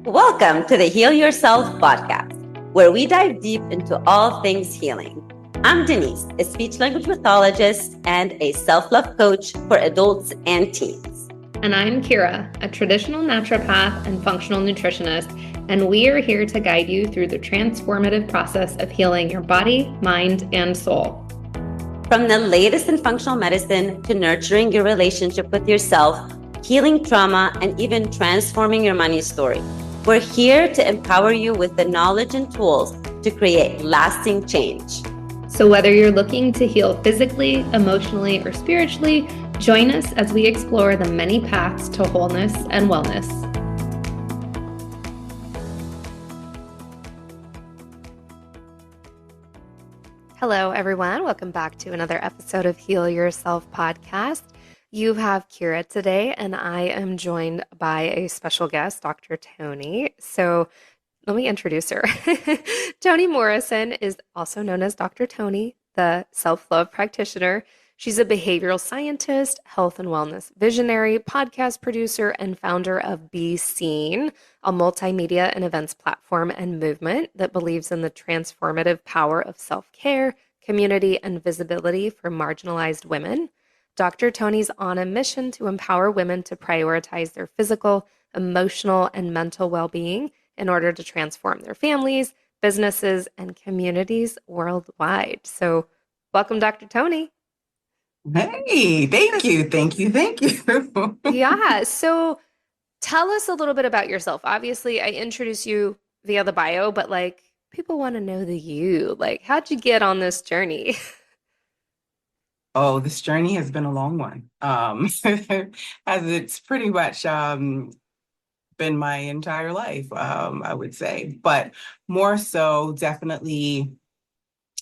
Welcome to the Heal Yourself podcast, where we dive deep into all things healing. I'm Denise, a speech language pathologist and a self-love coach for adults and teens. And I'm Kira, a traditional naturopath and functional nutritionist, and we are here to guide you through the transformative process of healing your body, mind, and soul. From the latest in functional medicine to nurturing your relationship with yourself, healing trauma, and even transforming your money story, we're here to empower you with the knowledge and tools to create lasting change. So whether you're looking to heal physically, emotionally, or spiritually, join us as we explore the many paths to wholeness and wellness. Hello, everyone. Welcome back to another episode of Heal Yourself podcast. You have Kira today, and I am joined by a special guest, Dr. Toni. So let me introduce her. Toni Morrison is also known as Dr. Toni, the self-love practitioner. She's a behavioral scientist, health and wellness visionary, podcast producer, and founder of Be Seen, a multimedia and events platform and movement that believes in the transformative power of self-care, community, and visibility for marginalized women. Dr. Toni's on a mission to empower women to prioritize their physical, emotional, and mental well-being in order to transform their families, businesses, and communities worldwide. So welcome, Dr. Toni. Hey, thank you. Yeah, so tell us a little bit about yourself. Obviously, I introduced you via the bio, but people want to know the you. How'd you get on this journey? Oh, this journey has been a long one. As it's pretty much been my entire life, I would say. But more so, definitely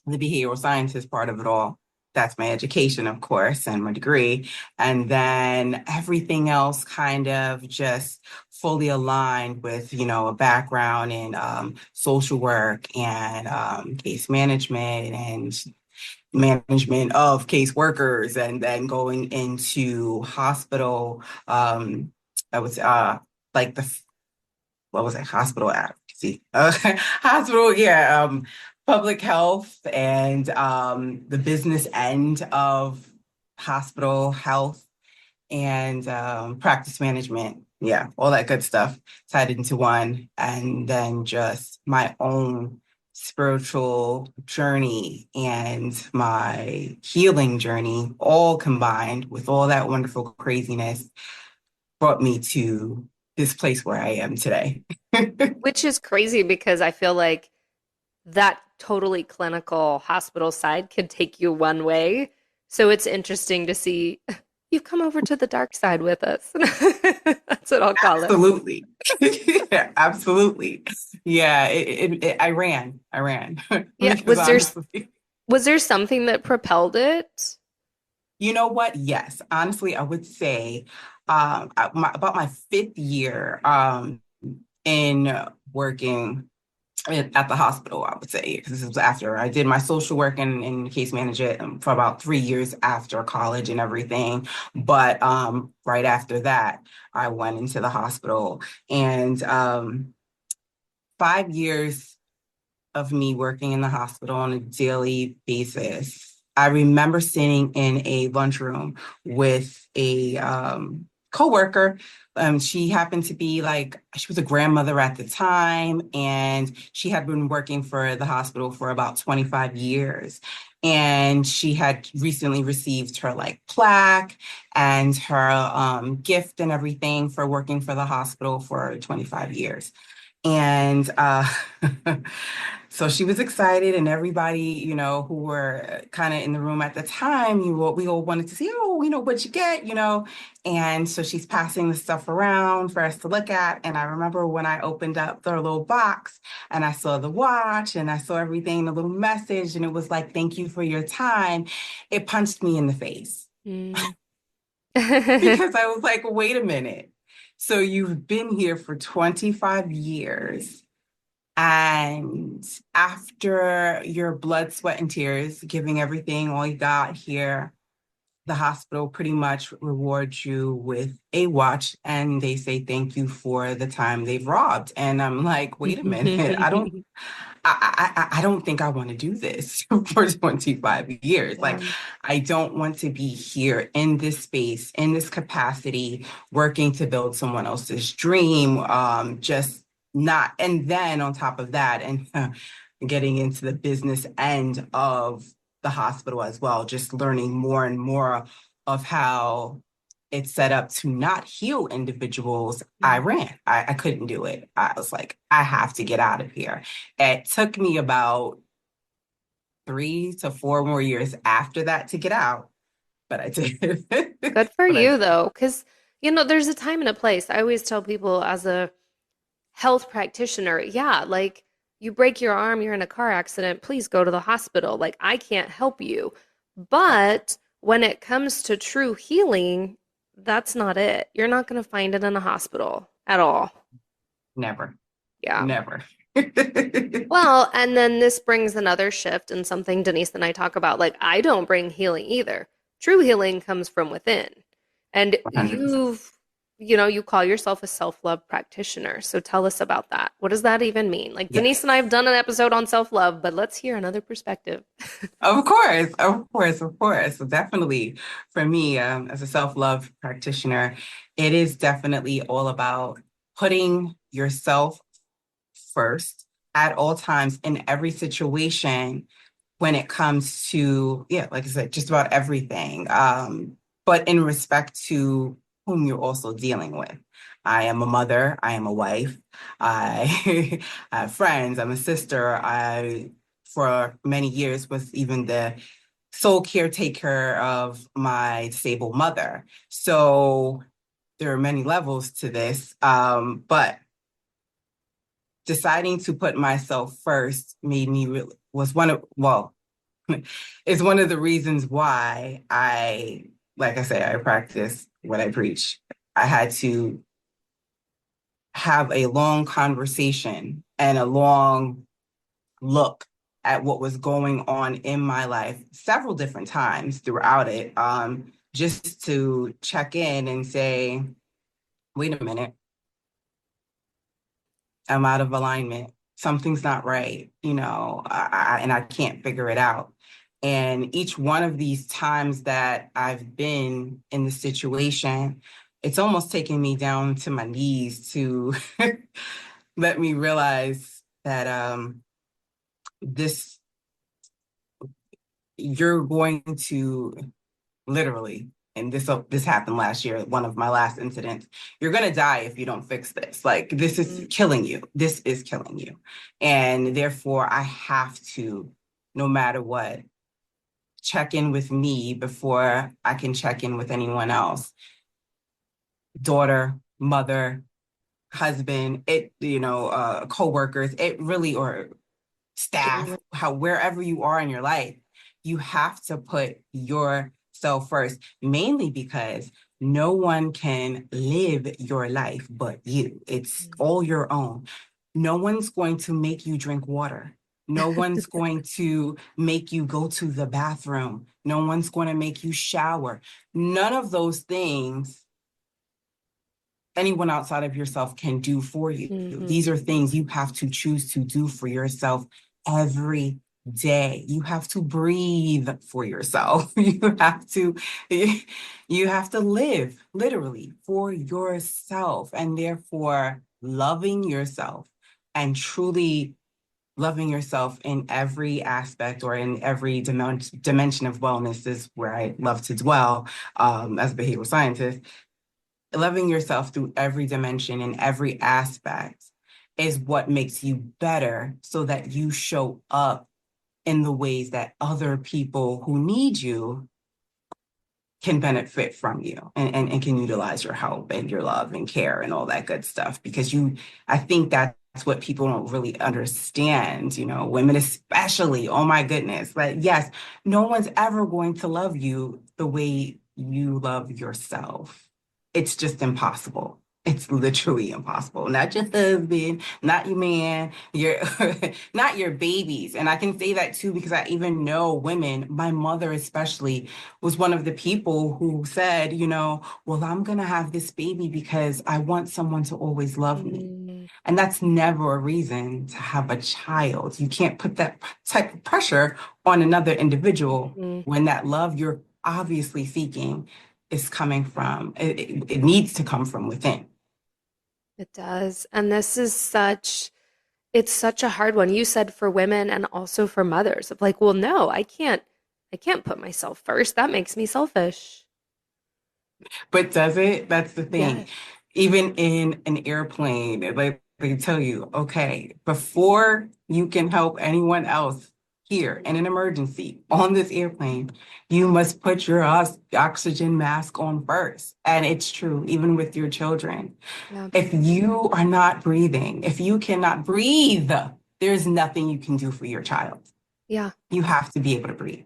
the behavioral scientist part of it all. That's my education, of course, and my degree. And then everything else kind of just fully aligned with, a background in social work and case management and management of case workers, and then going into hospital. I was like the what was it? Hospital advocacy, hospital, yeah, public health, and the business end of hospital health and practice management. Yeah, all that good stuff tied into one, and then just my own spiritual journey and my healing journey, all combined with all that wonderful craziness, brought me to this place where I am today. Which is crazy because I feel like that totally clinical hospital side could take you one way. So it's interesting to see you've come over to the dark side with us. That's what I'll call it. Absolutely. Absolutely. Yeah, I ran. Yeah. Because honestly, Was there something that propelled it? you know what? Yes. Honestly, I would say about my fifth year in working at the hospital, I would say, because this was after I did my social work and case management for about 3 years after college and everything. But right after that, I went into the hospital, and 5 years of me working in the hospital on a daily basis. I remember sitting in a lunchroom with a coworker. She happened to be she was a grandmother at the time, and she had been working for the hospital for about 25 years. And she had recently received her plaque and her gift and everything for working for the hospital for 25 years. And so she was excited, and everybody, who were kind of in the room at the time, we all wanted to see, what'd you get, And so she's passing the stuff around for us to look at. And I remember when I opened up the little box and I saw the watch and I saw everything, the little message, and it was like, "Thank you for your time." It punched me in the face. Because I was like, wait a minute. So you've been here for 25 years, and after your blood, sweat, and tears, giving everything all you got here, the hospital pretty much rewards you with a watch and they say thank you for the time they've robbed. And I'm like, wait a minute, I don't think I want to do this for 25 years. Yeah. Like, I don't want to be here in this space, in this capacity, working to build someone else's dream. Just not, and then on top of that, and getting into the business end of the hospital as well, just learning more and more of how it's set up to not heal individuals. I ran. I couldn't do it. I was like, I have to get out of here. It took me about 3 to 4 more years after that to get out, but I did. Good for But I you, did. though, because, there's a time and a place. I always tell people as a health practitioner, yeah, like you break your arm, you're in a car accident, please go to the hospital. Like, I can't help you. But when it comes to true healing, that's not it. You're not going to find it in a hospital at all. Never, Yeah. never. Well, and then this brings another shift and something Denise and I talk about. Like, I don't bring healing either. True healing comes from within. And 100%. you call yourself a self-love practitioner. So tell us about that. What does that even mean? Like, Denise and I have Yes. done an episode on self-love, but let's hear another perspective. Of course, of course, of course. So definitely for me, as a self-love practitioner, it is definitely all about putting yourself first at all times in every situation when it comes to, yeah, like I said, just about everything. But in respect to whom you're also dealing with. I am a mother, I am a wife, I, I have friends, I'm a sister. I, for many years, was even the sole caretaker of my disabled mother. So there are many levels to this. But deciding to put myself first made me was one of, well, is one of the reasons why like I say, I practice what I preach. I had to have a long conversation and a long look at what was going on in my life several different times throughout it, just to check in and say, wait a minute, I'm out of alignment. Something's not right, and I can't figure it out. And each one of these times that I've been in the situation, it's almost taken me down to my knees to let me realize that this you're going to literally, and this happened last year, one of my last incidents, you're going to die if you don't fix this. Like, this is killing you. This is killing you. And therefore I have to, no matter what, check in with me before I can check in with anyone else. Daughter, mother, husband, co-workers, it really, or staff, wherever you are in your life, you have to put yourself first, mainly because no one can live your life but you. It's all your own. No one's going to make you drink water. No one's going to make you go to the bathroom. No one's going to make you shower. None of those things anyone outside of yourself can do for you. These are things you have to choose to do for yourself every day. You have to breathe for yourself. You have to live literally for yourself, and therefore loving yourself and truly loving yourself in every aspect or in every dimension of wellness is where I love to dwell, as a behavioral scientist. Loving yourself through every dimension and every aspect is what makes you better, so that you show up in the ways that other people who need you can benefit from you, and can utilize your help and your love and care and all that good stuff. Because I think that's what people don't really understand, women especially. Oh my goodness. Like, yes, no one's ever going to love you the way you love yourself. It's just impossible. It's literally impossible. Not your husband, not your man, your not your babies. And I can say that too because I even know women, my mother especially, was one of the people who said, well, I'm gonna have this baby because I want someone to always love me. Mm, And that's never a reason to have a child. You can't put that type of pressure on another individual mm, when that love you're obviously seeking is coming from, it needs to come from within. it does. And this is it's such a hard one. You said for women and also for mothers of like, well, no, I can't put myself first. That makes me selfish. But does it? That's the thing. Yes. Even in an airplane, like they tell you, okay, before you can help anyone else here in an emergency on this airplane, you must put your oxygen mask on first. And it's true, even with your children. Yeah. If you are not breathing, if you cannot breathe, there's nothing you can do for your child. Yeah. You have to be able to breathe.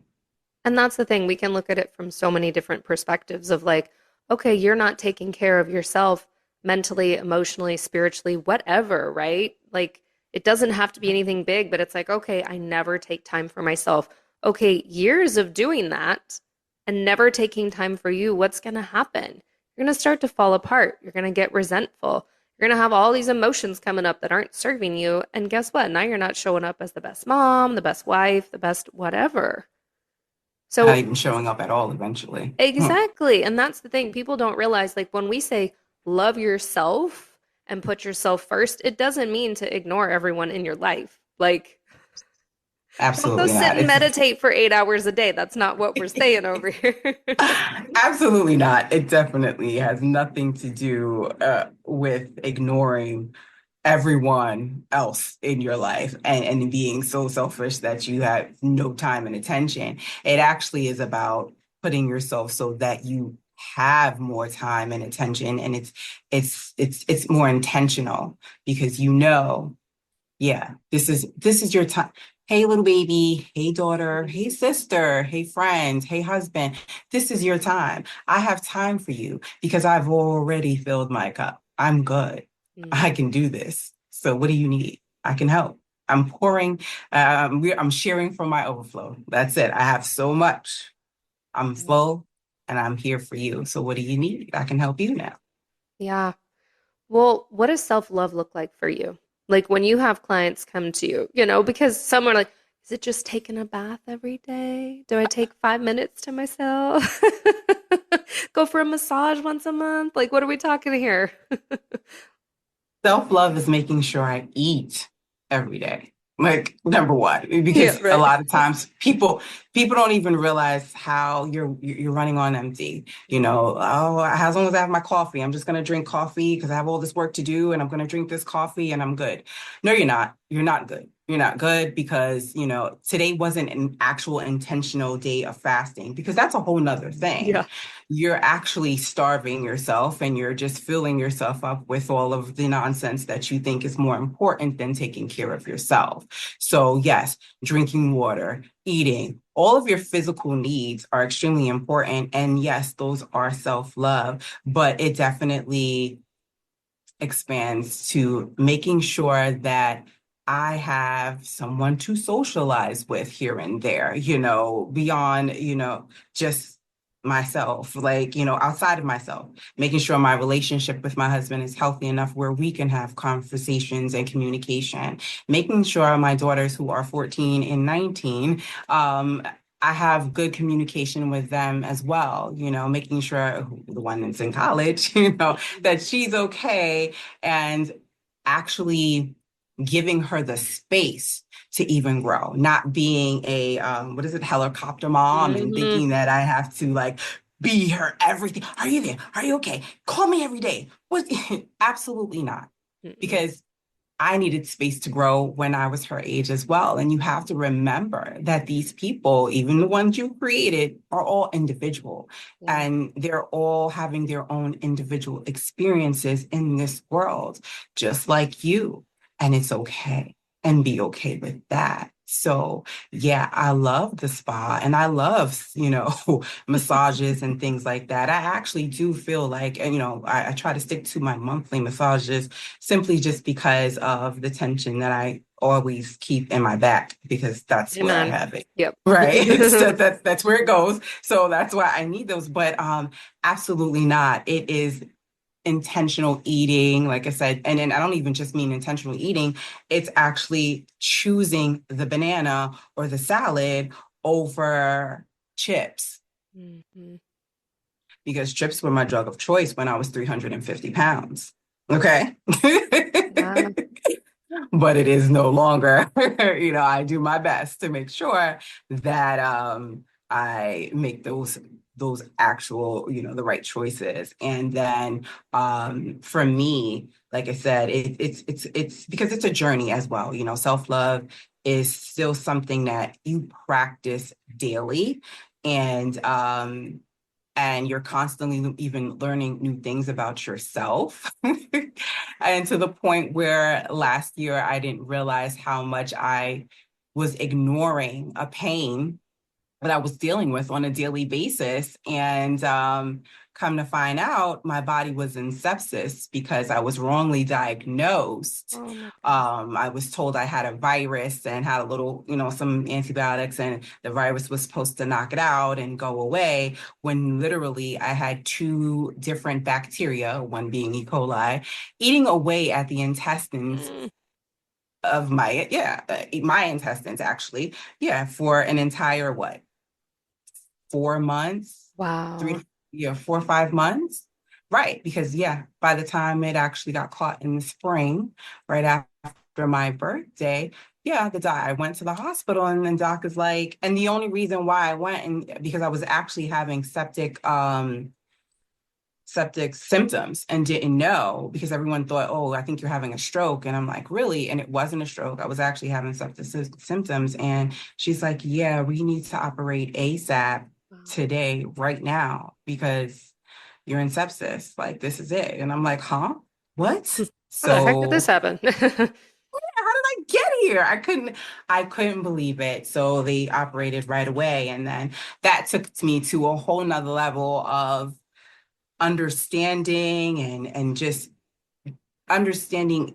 And that's the thing. We can look at it from so many different perspectives of like, okay, you're not taking care of yourself mentally, emotionally, spiritually, whatever, right? Like, it doesn't have to be anything big, but it's like, okay, I never take time for myself. Okay, years of doing that and never taking time for you, what's going to happen? You're going to start to fall apart. You're going to get resentful. You're going to have all these emotions coming up that aren't serving you. And guess what? Now you're not showing up as the best mom, the best wife, the best whatever. Not So even showing up at all eventually. exactly. And that's the thing. People don't realize like when we say love yourself and put yourself first, it doesn't mean to ignore everyone in your life. Like, don't go Absolutely sit not. and meditate for 8 hours a day. That's not what we're saying over here. Absolutely not. It definitely has nothing to do with ignoring everyone else in your life and being so selfish that you have no time and attention. It actually is about putting yourself so that you have more time and attention, and it's more intentional because yeah, this is your time. Hey, little baby. Hey, daughter. Hey, sister. Hey, friend. Hey, husband. This is your time. I have time for you because I've already filled my cup. I'm good. Mm, I can do this. So what do you need? I can help. I'm pouring. I'm sharing from my overflow. That's it. I have so much. I'm mm. full, and I'm here for you. So what do you need? I can help you now. Yeah. Well, what does self-love look like for you? Like when you have clients come to you, because some are like, is it just taking a bath every day? Do I take 5 minutes to myself? Go for a massage once a month? Like, what are we talking here? Self-love is making sure I eat every day. Like number one, Yeah, because a right. lot of times people don't even realize how you're running on empty. Oh, as long as I have my coffee, I'm just gonna drink coffee because I have all this work to do, and I'm gonna drink this coffee and I'm good. No, you're not. You're not good. You're not good because today wasn't an actual intentional day of fasting because that's a whole nother thing. Yeah. You're actually starving yourself and you're just filling yourself up with all of the nonsense that you think is more important than taking care of yourself. So, yes, drinking water, eating, all of your physical needs are extremely important. And yes, those are self-love, but it definitely expands to making sure that I have someone to socialize with here and there, beyond, just myself, like, outside of myself, making sure my relationship with my husband is healthy enough where we can have conversations and communication, making sure my daughters who are 14 and 19, I have good communication with them as well, making sure the one that's in college, that she's okay and actually giving her the space to even grow, not being a what is it, helicopter mom and Hmm. thinking that I have to like be her everything. Are you there? Are you okay? Call me every day. What? Absolutely not. Mm-mm. Because I needed space to grow when I was her age as well. And you have to remember that these people, even the ones you created, are all individual Yeah. and they're all having their own individual experiences in this world, just like you. And it's okay. And be okay with that. So yeah, I love the spa and I love, massages and things like that. I actually do feel like, and I try to stick to my monthly massages simply just because of the tension that I always keep in my back because that's where I Amen. have it. Yep. Right. So that's where it goes. So that's why I need those. But absolutely not. It is intentional eating, like I said, and then I don't even just mean intentional eating, it's actually choosing the banana or the salad over chips Mhm. because chips were my drug of choice when I was 350 pounds. Okay. Yeah. But it is no longer. I do my best to make sure that I make those actual, the right choices. And then for me, like I said, it's because it's a journey as well. Self-love is still something that you practice daily. And you're constantly even learning new things about yourself. And to the point where last year I didn't realize how much I was ignoring a pain that I was dealing with on a daily basis. And come to find out, my body was in sepsis because I was wrongly diagnosed. Oh my goodness. I was told I had a virus and had a little, some antibiotics, and the virus was supposed to knock it out and go away, when literally I had two different bacteria, one being E. coli, eating away at the intestines Mm. of my intestines actually, for an entire what? 4 months, Wow. 4 or 5 months. Right. Because, by the time it actually got caught in the spring, right after my birthday, I went to the hospital and then doc is like, and the only reason why I went and because I was actually having septic symptoms and didn't know because everyone thought, oh, I think you're having a stroke. And I'm like, really? And it wasn't a stroke. I was actually having septic symptoms. And she's like, yeah, we need to operate ASAP Wow. today, right now, because you're in sepsis. Like, this is it. And I'm like, huh? What? How the heck did this So happen? how did I get here? I couldn't believe it. So they operated right away. And then that took me to a whole nother level of understanding and just understanding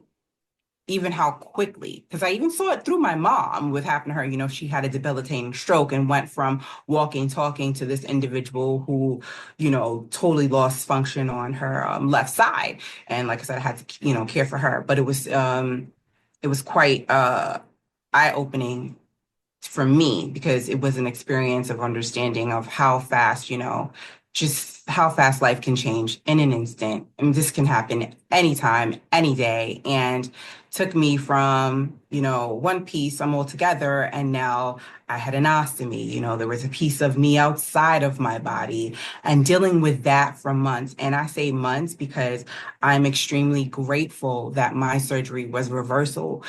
even how quickly, because I even saw it through my mom with happened to her. She had a debilitating stroke and went from walking, talking to this individual who, totally lost function on her left side. And like I said, I had to, care for her. But it was quite eye-opening for me because it was an experience of understanding of how fast, just how fast life can change in an instant. I mean, this can happen anytime, any day. And took me from, one piece, I'm all together, and now I had an ostomy. There was a piece of me outside of my body and dealing with that for months. And I say months because I'm extremely grateful that my surgery was reversible.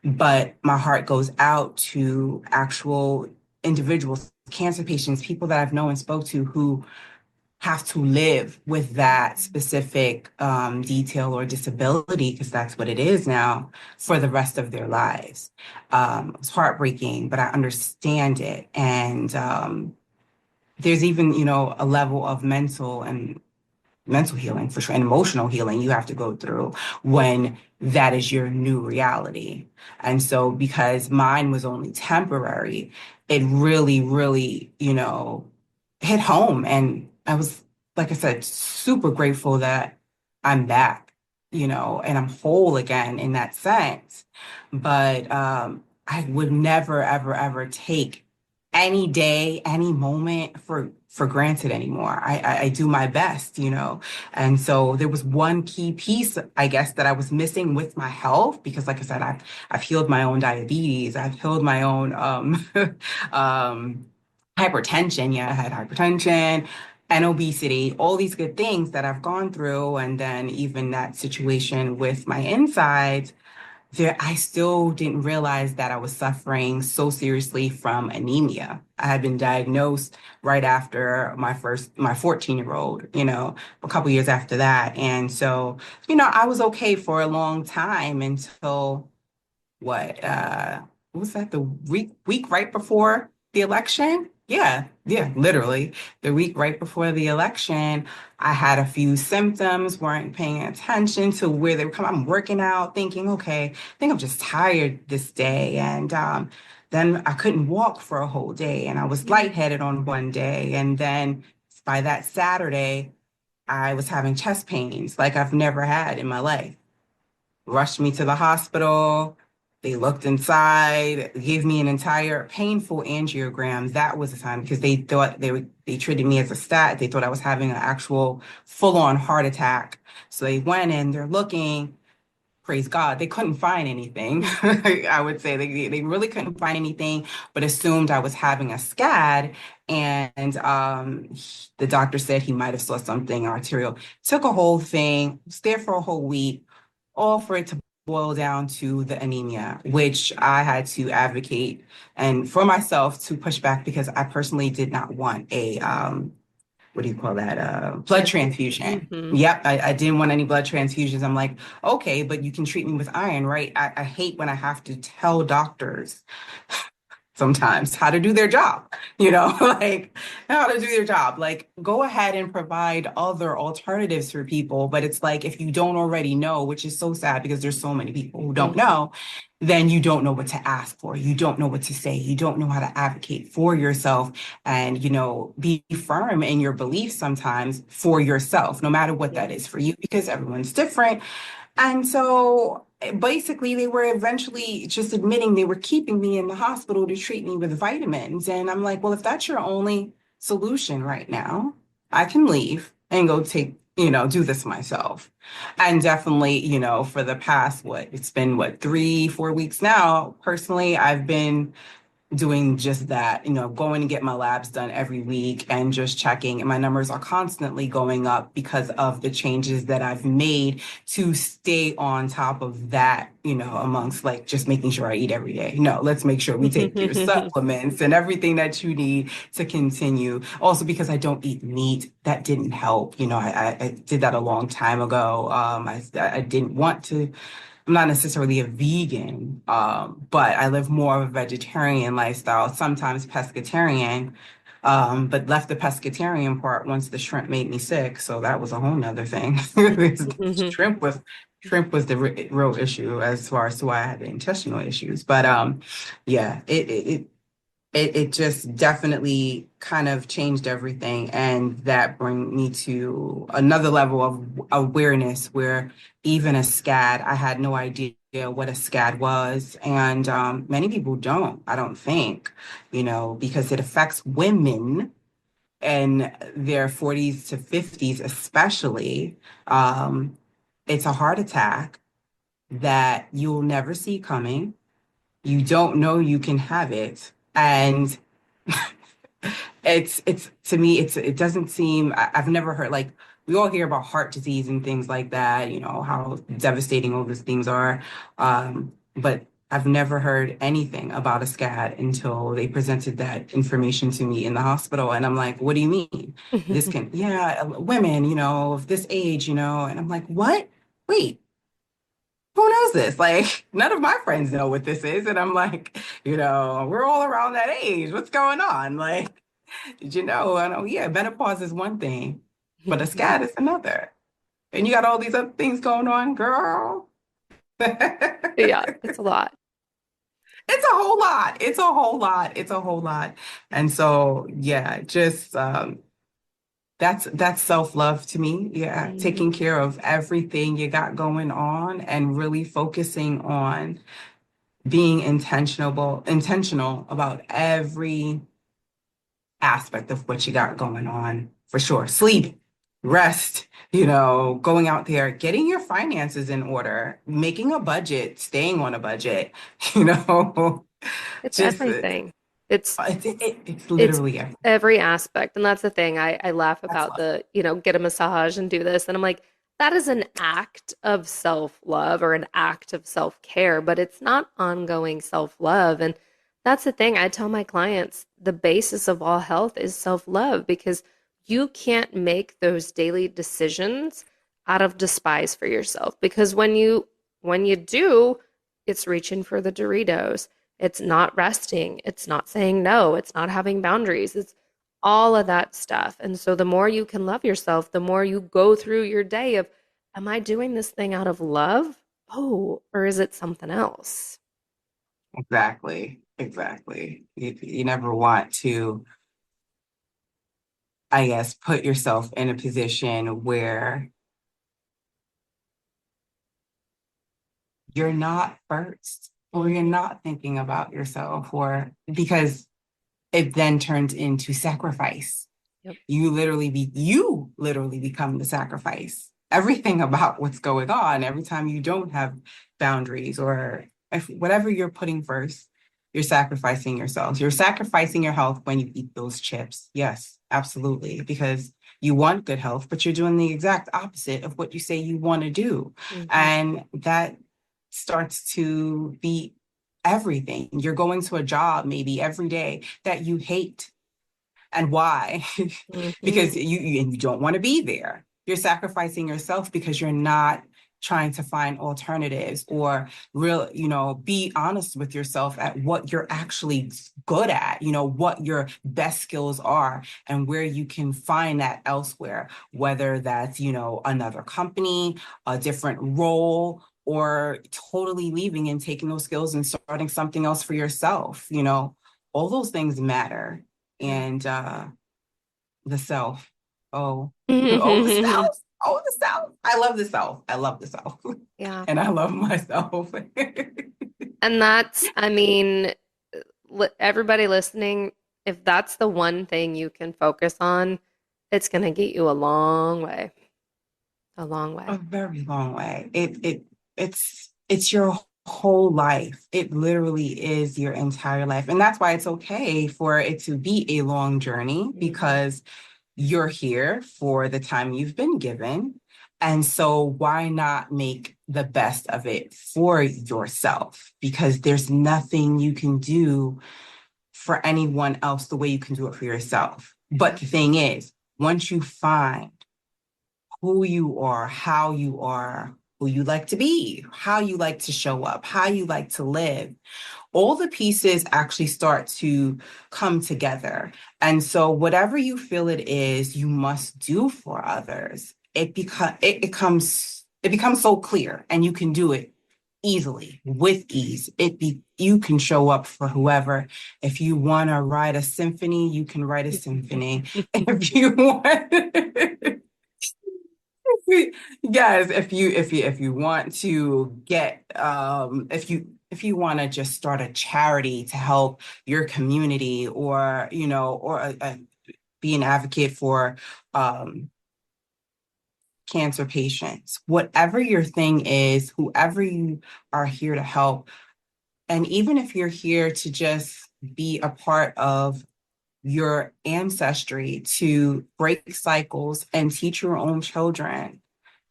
But my heart goes out to actual individuals, cancer patients, people that I've known and spoke to who have to live with that specific detail or disability, because that's what it is now, for the rest of their lives. It's heartbreaking, but I understand it. And there's even, a level of mental healing for sure and emotional healing you have to go through when that is your new reality. And so because mine was only temporary, it really, really, hit home. And I was, like I said, super grateful that I'm back, and I'm whole again in that sense. But I would never, ever, ever take any day, any moment for granted anymore. I do my best, and so there was one key piece, I guess, that I was missing with my health because, like I said, I've healed my own diabetes, I've healed my own hypertension. Yeah, I had hypertension and obesity, all these good things that I've gone through, and then even that situation with my insides there, I still didn't realize that I was suffering so seriously from anemia. I had been diagnosed right after my 14-year-old, a couple years after that. And so, I was okay for a long time until what was that, the week right before the election? Yeah, literally. The week right before the election, I had a few symptoms, weren't paying attention to where they were coming. I'm working out, thinking, okay, I think I'm just tired this day. And then I couldn't walk for a whole day, and I was lightheaded on one day. And then by that Saturday, I was having chest pains like I've never had in my life. Rushed me to the hospital. They looked inside, gave me an entire painful angiogram. That was the time because they thought they treated me as a stat. They thought I was having an actual full-on heart attack. So they went in, they're looking, praise God, they couldn't find anything. I would say they really couldn't find anything, but assumed I was having a SCAD. And the doctor said he might have saw something arterial. Took a whole thing, was there for a whole week, all for it to boil down to the anemia, which I had to advocate and for myself to push back because I personally did not want a what do you call that? Blood transfusion. Mm-hmm. Yep, I didn't want any blood transfusions. I'm like, okay, but you can treat me with iron, right? I hate when I have to tell doctors sometimes how to do their job, like how to do their job. Like, go ahead and provide other alternatives for people. But it's like, if you don't already know, which is so sad because there's so many people who don't Mm-hmm. know, then you don't know what to ask for. You don't know what to say. You don't know how to advocate for yourself and, be firm in your beliefs sometimes for yourself, no matter what that is for you, because everyone's different. And so basically, they were eventually just admitting they were keeping me in the hospital to treat me with vitamins. And I'm like, well, if that's your only solution right now, I can leave and go do this myself. And definitely, for the past, it's been 3, 4 weeks now, personally, I've been doing just that, going to get my labs done every week and just checking. And my numbers are constantly going up because of the changes that I've made to stay on top of that, amongst like just making sure I eat every day. No, let's make sure we take your supplements and everything that you need to continue. Also, because I don't eat meat, that didn't help. I did that a long time ago. I didn't want to. I'm not necessarily a vegan, but I live more of a vegetarian lifestyle, sometimes pescatarian, but left the pescatarian part once the shrimp made me sick. So that was a whole nother thing. Shrimp was shrimp was the real issue as far as to why I had the intestinal issues. But yeah, it just definitely kind of changed everything. And that bring me to another level of awareness where even a SCAD, I had no idea what a SCAD was. And many people don't, I don't think, because it affects women in their 40s to 50s, especially. It's a heart attack that you'll never see coming. You don't know you can have it. And it's to me, it doesn't seem, I've never heard, like, we all hear about heart disease and things like that, how devastating all these things are. But I've never heard anything about a SCAD until they presented that information to me in the hospital. And I'm like, what do you mean? This can, yeah, women, of this age, and I'm like, what? Wait, who knows this? Like, none of my friends know what this is. And I'm like, we're all around that age. What's going on? Like, did you know? I know, yeah, menopause is one thing, but a SCAD is another. And you got all these other things going on, girl. Yeah, It's it's a lot. a whole lot. It's a whole lot. It's a whole lot. And so, yeah, just that's self-love to me. Yeah, Mhm. taking care of everything you got going on and really focusing on being intentional about every aspect of what you got going on, for sure. Sleep, rest, going out there, getting your finances in order, making a budget, staying on a budget, you know, It's just everything. It's it's it's literally everything. every aspect. And that's the thing. I laugh That's about love. get a massage and do this. And I'm like, that is an act of self-love or an act of self-care, but it's not ongoing self-love. And that's the thing. I tell my clients the basis of all health is self-love because you can't make those daily decisions out of despise for yourself. Because when you do, it's reaching for the Doritos. It's not resting. It's not saying no. It's not having boundaries. It's all of that stuff. And so the more you can love yourself, the more you go through your day of, am I doing this thing out of love? Oh, or is it something else? Exactly. Exactly. You never want to, I guess, put yourself in a position where you're not first or you're not thinking about yourself, or because it then turns into sacrifice. Yep. You literally become the sacrifice. Everything about what's going on, every time you don't have boundaries, or if whatever you're putting first, you're sacrificing yourself. You're sacrificing your health when you eat those chips. Yes, absolutely. Because you want good health, but you're doing the exact opposite of what you say you want to do. Mm-hmm. And that starts to be everything. You're going to a job maybe every day that you hate. And why? Mm-hmm. Because you don't want to be there. You're sacrificing yourself because you're not trying to find alternatives, or be honest with yourself at what you're actually good at, what your best skills are and where you can find that elsewhere, whether that's, another company, a different role, or totally leaving and taking those skills and starting something else for yourself. All those things matter. Yeah. And the self. Oh, oh, the self. Oh, the self. I love the self. I love the self. Yeah. And I love myself. And that's, I mean, everybody listening, if that's the one thing you can focus on, it's going to get you a long way. A long A way. very long way. It's your whole life. It literally is your entire life. And that's why it's okay for it to be a long journey, Mm-hmm. because you're here for the time you've been given. And so why not make the best of it for yourself? Because there's nothing you can do for anyone else the way you can do it for yourself. But the thing is, once you find who you are, who you like to be, how you like to show up, how you like to live, all the pieces actually start to come together. And so whatever you feel it is you must do for others, it becomes so clear, and you can do it easily, with ease. You can show up for whoever. If you want to write a symphony, you can write a symphony. If you want Yes, if you want to get if you want to just start a charity to help your community, or be an advocate for um cancer patients, whatever your thing is, whoever you are here to help, and even if you're here to just be a part of your ancestry to break cycles and teach your own children,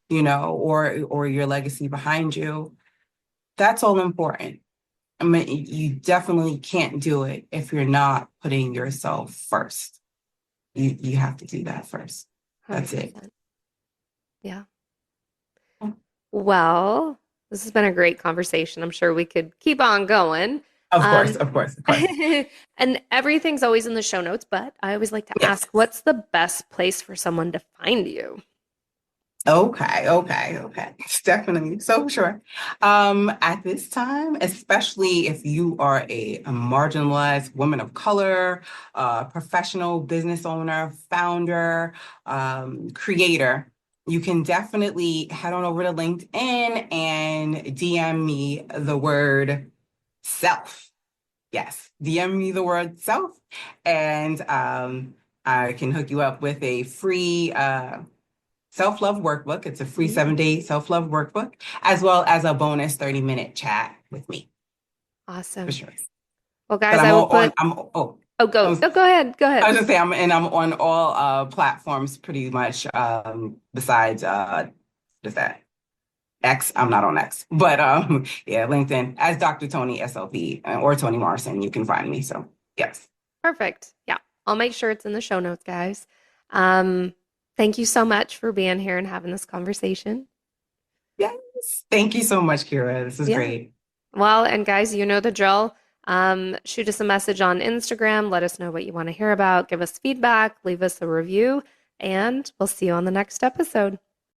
or your legacy behind you. That's all important. I mean, you definitely can't do it if you're not putting yourself first. You have to do that first. That's it. 100%. Yeah. Well, this has been a great conversation. I'm sure we could keep on going. Of course, Um, of course, of course. and everything's always in the show notes, but I always like to Yes. ask, what's the best place for someone to find you? Okay. Definitely. So sure. At this time, especially if you are a marginalized woman of color, professional business owner, founder, creator, you can definitely head on over to LinkedIn and DM me the word self. Yes, DM me the word self, and I can hook you up with a free self-love workbook. It's a free Ooh, 7-day self-love workbook, as well as a bonus 30-minute chat with me, for awesome. sure. Well, But guys, I'm I will all on, put, I'm, oh, go, I oh, go ahead, go ahead. was gonna say I'm on all platforms pretty much, besides what's that? X. I'm not on X. But yeah, LinkedIn as Dr. Toni SLP, or Toni Morrison, you can find me. So yes. Perfect. Yeah. I'll make sure it's in the show notes, guys. Um, Thank you so much for being here and having this conversation. Yes. Thank you so much, Kira. This is Yeah. great. Well, and guys, you know the drill. Shoot us a message on Instagram. Let us know what you want to hear about. Give us feedback. Leave us a review. And we'll see you on the next episode.